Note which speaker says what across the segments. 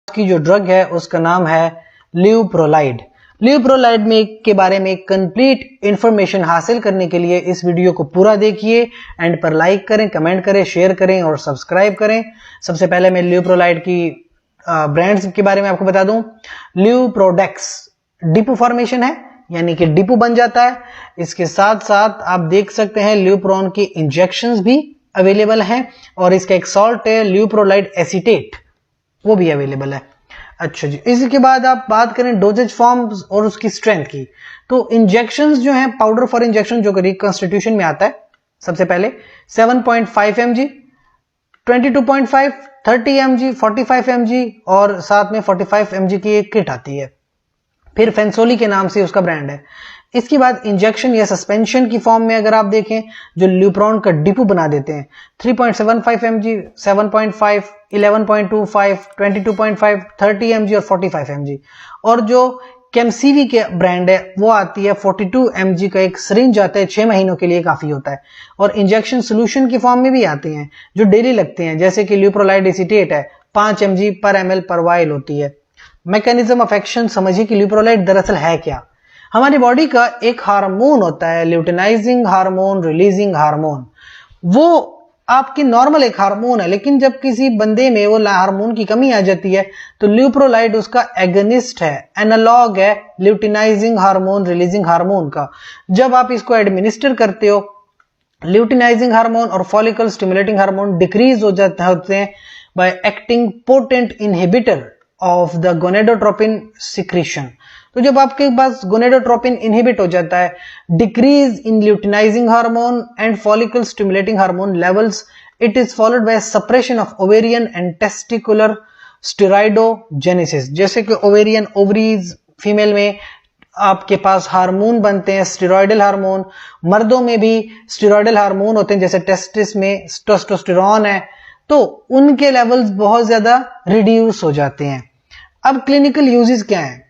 Speaker 1: की जो ड्रग है उसका नाम है ल्यूप्रोलाइड। ल्यूप्रोलाइड में के बारे में कंप्लीट इंफॉर्मेशन हासिल करने के लिए इस वीडियो को पूरा देखिए, एंड पर लाइक करें, कमेंट करें, शेयर करें और सब्सक्राइब करें। सबसे पहले मैं ल्यूप्रोलाइड की ब्रांड्स के बारे में आपको बता दूं। ल्यूप्रोडेक्स डिपो फॉर्मेशन है, यानी कि डिपो बन जाता है। इसके साथ साथ आप देख सकते हैं ल्यूप्रोन की इंजेक्शंस भी अवेलेबल हैं, और इसका एक सॉल्ट है ल्यूप्रोलाइड एसीटेट, वो भी अवेलेबल है। अच्छा जी, इसके बाद आप बात करें डोजेज फॉर्म्स और उसकी स्ट्रेंथ की, तो इंजेक्शंस जो हैं, पाउडर फॉर इंजेक्शन जो रिकॉन्स्टिट्यूशन में आता है, सबसे पहले 7.5 mg, 22.5, 30 mg, 45 mg और साथ में 45 mg की एक किट आती है। फिर फेंसोली के नाम से उसका ब्रांड है। इसके बाद इंजेक्शन या सस्पेंशन की फॉर्म में अगर आप देखें, जो ल्यूप्रोन का डिपो बना देते हैं, 3.75 mg, 7.5, 11.25, 22.5, 30 mg और 45 mg। और जो केमसीवी के ब्रांड है वो आती है 42 mg का एक सिरिंज आता है, 6 महीनों के लिए काफी होता है। और इंजेक्शन सोल्यूशन की फॉर्म में भी आते हैं जो डेली लगते हैं, जैसे कि ल्यूप्रोलाइड एसीटेट है, 5 mg पर ml पर वाइल होती है। मैकेनिज्म ऑफ एक्शन समझिए कि ल्यूप्रोलाइड दरअसल है क्या। हमारी बॉडी का एक हार्मोन होता है, ल्यूटिनाइजिंग हार्मोन, रिलीजिंग हार्मोन। वो आपकी नॉर्मल एक हार्मोन है, लेकिन जब किसी बंदे में वो हार्मोन की कमी आ जाती है तो ल्यूप्रोलाइड उसका एगनिस्ट है, एनालॉग है ल्यूटिनाइजिंग हार्मोन, रिलीजिंग हार्मोन का। जब आप इसको एडमिनिस्टर करते हो, ल्यूटिनाइजिंग हार्मोन और फॉलिकल स्टिमुलेटिंग हार्मोन डिक्रीज हो जाते हैं by acting potent inhibitor of the gonadotropin secretion. तो जब आपके पास गोनेडोट्रोपिन इनहिबिट हो जाता है, decrease in luteinizing hormone and follicle stimulating hormone levels, it is followed by suppression of ovarian and testicular steroidogenesis. जैसे कि ओवेरियन, ओवरीज, फीमेल में आपके पास हार्मोन बनते हैं स्टेरॉइडल हार्मोन, मर्दों में भी स्टेरॉइडल हार्मोन होते हैं, जैसे टेस्टिस में टेस्टोस्टेरोन है, तो उनके लेवल्स बहुत ज्यादा रिड्यूस हो जाते हैं। अब क्लिनिकल यूजेस क्या है,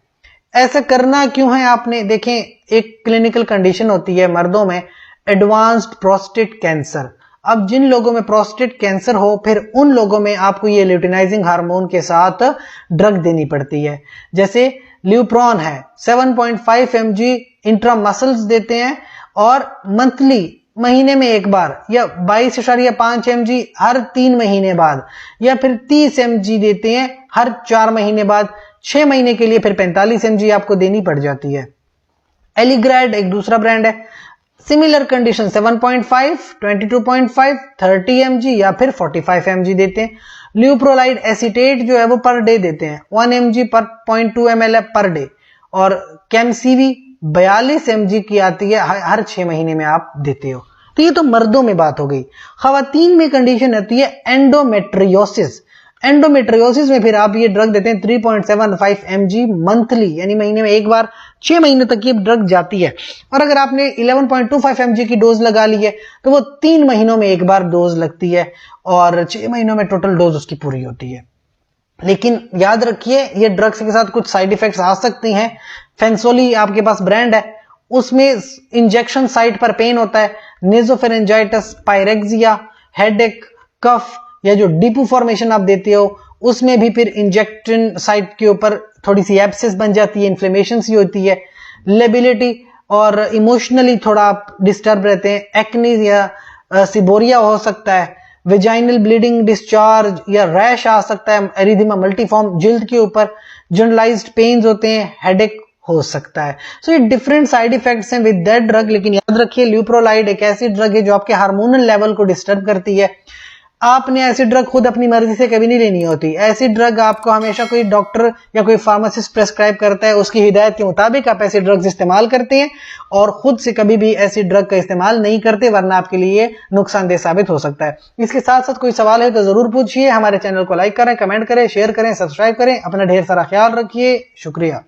Speaker 1: ऐसा करना क्यों है आपने देखें, एक क्लिनिकल कंडीशन होती है मर्दों में, एडवांस्ड प्रोस्टेट कैंसर। अब जिन लोगों में प्रोस्टेट कैंसर हो, फिर उन लोगों में आपको ये ल्यूटिनाइजिंग हार्मोन के साथ ड्रग देनी पड़ती है। जैसे ल्यूप्रोन है, 7.5 mg इंट्रामसल्स देते हैं, और मंथली महीने में एक बार, या 22.5 mg हर 3 महीने बाद, या फिर 30 mg देते हैं हर 4 महीने बाद। 6 महीने के लिए फिर 45 mg आपको देनी पड़ जाती है। एलिग्राइड एक दूसरा ब्रांड है, सिमिलर कंडीशन 7.5, 22.5, 30 mg या फिर 45 mg देते हैं। ल्यूप्रोलाइड एसीटेट जो है वो पर डे देते हैं, 1 mg पर 0.2 ml पर डे। और केमसीवी 42 mg की आती है, हर 6 महीने में आप देते हो। तो ये तो मर्दों में बात हो गई। खवातीन में कंडीशन आती है एंडोमेट्रियोसिस। एंडोमेट्रियोसिस में फिर आप ये ड्रग देते हैं 3.75 mg मंथली, यानी महीने में एक बार, 6 महीने तक ये ड्रग जाती है। और अगर आपने 11.25 mg की डोज लगा ली है तो वो 3 महीनों में एक बार डोज लगती है, और 6 महीनों में टोटल डोज उसकी पूरी होती है। लेकिन याद रखिए, ये ड्रग्स के साथ कुछ साइड इफेक्ट्स आ सकती हैं। फेंसोली आपके पास ब्रांड है, उसमें इंजेक्शन साइट पर पेन होता है, नेजोफेरेंजाइटिस, पायरेक्सिया, हेडेक, कफ, या जो डिपो फॉर्मेशन आप देते हो उसमें भी फिर इंजेक्शन साइट के ऊपर थोड़ी सी एब्सेस बन जाती है, इन्फ्लेमेशन सी होती है, लेबिलिटी, और इमोशनली थोड़ा आप डिस्टर्ब रहते हैं, एक्नी या सिबोरिया हो सकता है, वेजाइनल ब्लीडिंग, डिस्चार्ज या रैश आ सकता है, एरिथेमा मल्टीफॉर्म जिल्द के ऊपर, जनरलाइज्ड पेन्स होते हैं, हेडेक हो सकता है। सो ये डिफरेंट साइड इफेक्ट्स हैं विद दैट ड्रग। लेकिन याद रखिए, ल्यूप्रोलाइड एक ऐसी ड्रग है जो आपके हार्मोनल लेवल को डिस्टर्ब करती है। आपने ऐसी ड्रग खुद अपनी मर्जी से कभी नहीं लेनी होती। ऐसी ड्रग आपको हमेशा कोई डॉक्टर या कोई फार्मासिस्ट प्रेस्क्राइब करता है, उसकी हिदायत के मुताबिक आप ऐसी ड्रग्स इस्तेमाल करते हैं, और खुद से कभी भी ऐसी ड्रग का इस्तेमाल नहीं करते, वरना आपके लिए नुकसानदेह साबित हो सकता है। इसके साथ साथ कोई सवाल है तो जरूर पूछिए। हमारे चैनल को लाइक करें, कमेंट करें, शेयर करें, सब्सक्राइब करें। अपना ढेर सारा ख्याल रखिए। शुक्रिया।